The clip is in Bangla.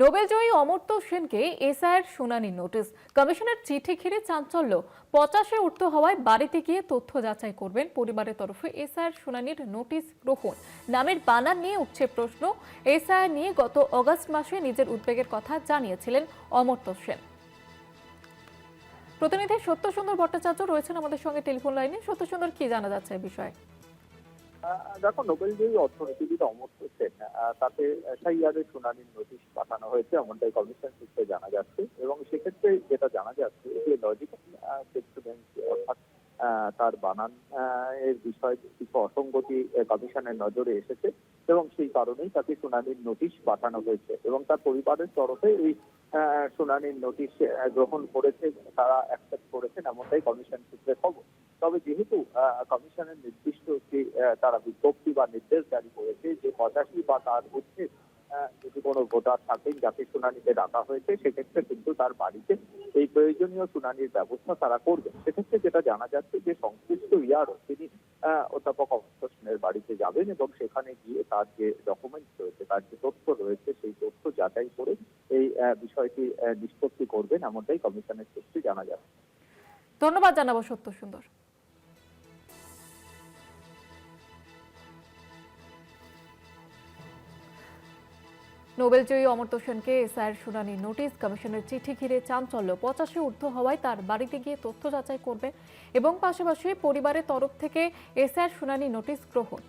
নোবেলজয়ী অমর্ত্য সেনকে এসআইয়ের শুনানির নোটিশ। কমিশনের চিঠি ঘিরে চাঞ্চল্য। 50-এ ঊর্ধ্ব হওয়ায় বাড়িতে গিয়ে তথ্য যাচাই করবেন। পরিবারের তরফে এসআইয়ের শুনানির নোটিশ গ্রহণ। নামের বানান নিয়ে উঠছে প্রশ্ন। এসআই নিয়ে গত অগস্ট মাসে নিজের উদ্বেগের কথা জানিয়েছিলেন অমর্ত্য সেন। প্রতিনিধি সত্যসুন্দর ভট্টাচার্য রয়েছেন আমাদের সঙ্গে টেলিফোন লাইনে। সত্যসুন্দর, কি জানা যাচ্ছে এই বিষয়ে? দেখো, নোবেলজয়ী অর্থনীতিবিদ অমর্ত্য সেন তাকে এসআইআর এর শুনানির নোটিশ পাঠানো হয়েছে, এমনটাই কমিশন সূত্রে জানা যাচ্ছে। এবং সেক্ষেত্রে যেটা জানা যাচ্ছে যে লজিক্যাল টেক্সটুয়েন্সি অর্থাৎ তার বানান এর বিষয়ে কিছু অসঙ্গতি কমিশনের নজরে এসেছে এবং সেই কারণেই তাকে শুনানির নোটিশ পাঠানো হয়েছে। এবং তার পরিবারের তরফে এই শুনানির নোটিশ গ্রহণ করেছে, তারা অ্যাকসেপ্ট করেছেন, এমনটাই কমিশন সূত্রে খবর। তবে যেহেতু কমিশনের নির্দিষ্ট একটি তারা বিজ্ঞপ্তি বা নির্দেশ জারি করেছে যে 85 বা তার ঊর্ধ্বে যদি কোনো ভোটার থাকেন যাকে শুনানিতে ডাকা হয়েছে, সেক্ষেত্রে কিন্তু তার বাড়িতে এই প্রয়োজনীয় শুনানির ব্যবস্থা তারা করবে। সেক্ষেত্রে যেটা জানা যাচ্ছে যে সংশ্লিষ্ট ইয়ারও তিনি অধ্যাপক অমর্ত্য সেনের বাড়িতে যাবেন এবং সেখানে গিয়ে তার যে ডকুমেন্টস রয়েছে, তার যে তথ্য রয়েছে, সেই তথ্য যাচাই করে এই বিষয়টি নিষ্পত্তি করবেন, এমনটাই কমিশনের সূত্রে জানা যাচ্ছে। ধন্যবাদ জানাবো সত্যসুন্দর। নোবেলজয়ী অমর্ত্য সেনকে এসআইয়ের শুনানির নোটিশ। কমিশনের চিঠি ঘিরে চাঞ্চল্য। 50-এ ঊর্ধ্ব হওয়ায় তার বাড়িতে গিয়ে তথ্য যাচাই করবে এবং পাশাপাশি পরিবারের তরফ থেকে এসআইয়ের শুনানি নোটিশ গ্রহণ।